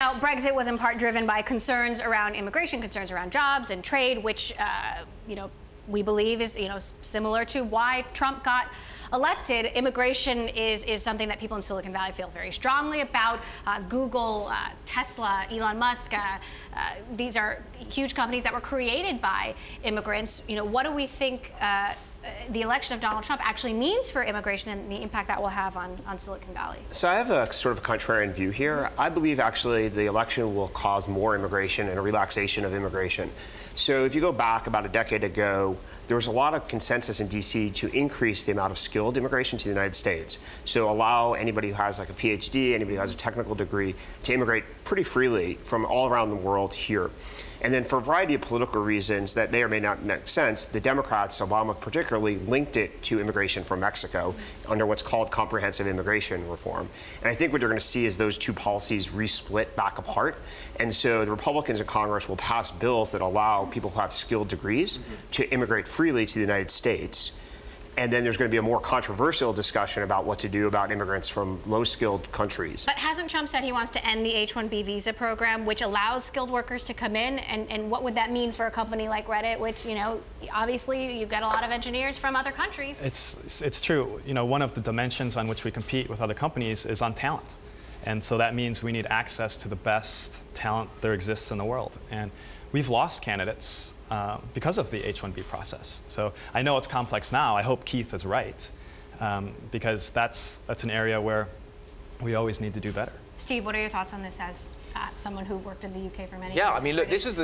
Now, Brexit was in part driven by concerns around immigration, concerns around jobs and trade, which, we believe is, similar to why Trump got elected. Immigration is something that people in Silicon Valley feel very strongly about. Google, Tesla, Elon Musk, these are huge companies that were created by immigrants. What do we think the election of Donald Trump actually means for immigration and the impact that will have on Silicon Valley? So I have a sort of contrarian view here. I believe actually the election will cause more immigration and a relaxation of immigration. So if you go back about a decade ago, there was a lot of consensus in DC to increase the amount of skilled immigration to the United States. So allow anybody who has like a PhD, anybody who has a technical degree to immigrate pretty freely from all around the world here. And then for a variety of political reasons that may or may not make sense, the Democrats, Obama particularly, linked it to immigration from Mexico under what's called comprehensive immigration reform. And I think what you're going to see is those two policies resplit back apart. And so the Republicans in Congress will pass bills that allow people who have skilled degrees to immigrate freely to the United States. And then there's going to be a more controversial discussion about what to do about immigrants from low-skilled countries. But hasn't Trump said he wants to end the H-1B visa program, which allows skilled workers to come in? And what would that mean for a company like Reddit, which, obviously you've got a lot of engineers from other countries? It's true. One of the dimensions on which we compete with other companies is on talent. And so that means we need access to the best talent there exists in the world. And we've lost candidates because of the H-1B process. So I know it's complex now. I hope Keith is right, because that's an area where we always need to do better. Steve, what are your thoughts on this as someone who worked in the UK for many years? Yeah, I mean, look, this is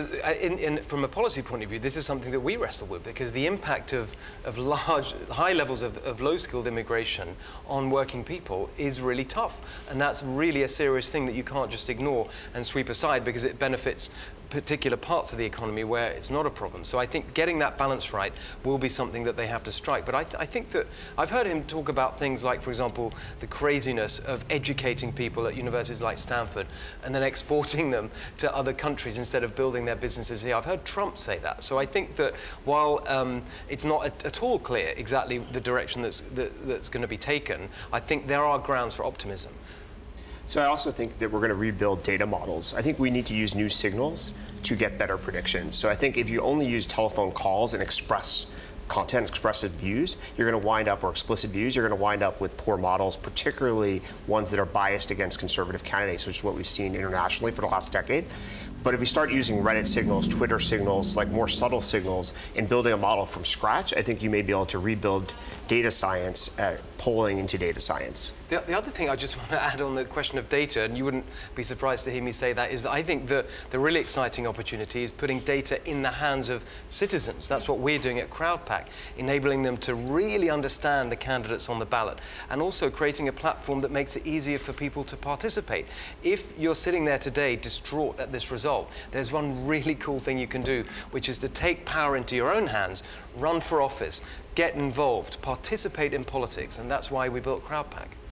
from a policy point of view, this is something that we wrestle with, because the impact of high levels of low-skilled immigration on working people is really tough. And that's really a serious thing that you can't just ignore and sweep aside, because it benefits particular parts of the economy where it's not a problem. So I think getting that balance right will be something that they have to strike. But I think that I've heard him talk about things like, for example, the craziness of educating people at universities like Stanford and then exporting them to other countries instead of building their businesses here. I've heard Trump say that. So I think that while it's not at all clear exactly the direction that's going to be taken, I think there are grounds for optimism. So I also think that we're going to rebuild data models. I think we need to use new signals to get better predictions. So I think if you only use telephone calls and express content, expressive views, you're going to wind up, or explicit views, you're going to wind up with poor models, particularly ones that are biased against conservative candidates, which is what we've seen internationally for the last decade. But if we start using Reddit signals, Twitter signals, like more subtle signals, and building a model from scratch, I think you may be able to rebuild data science, polling into data science. The other thing I just want to add on the question of data, and you wouldn't be surprised to hear me say that, is that I think that the really exciting opportunity is putting data in the hands of citizens. That's what we're doing at Crowdpac, enabling them to really understand the candidates on the ballot, and also creating a platform that makes it easier for people to participate. If you're sitting there today distraught at this result, there's one really cool thing you can do, which is to take power into your own hands, run for office, get involved, participate in politics, and that's why we built Crowdpac.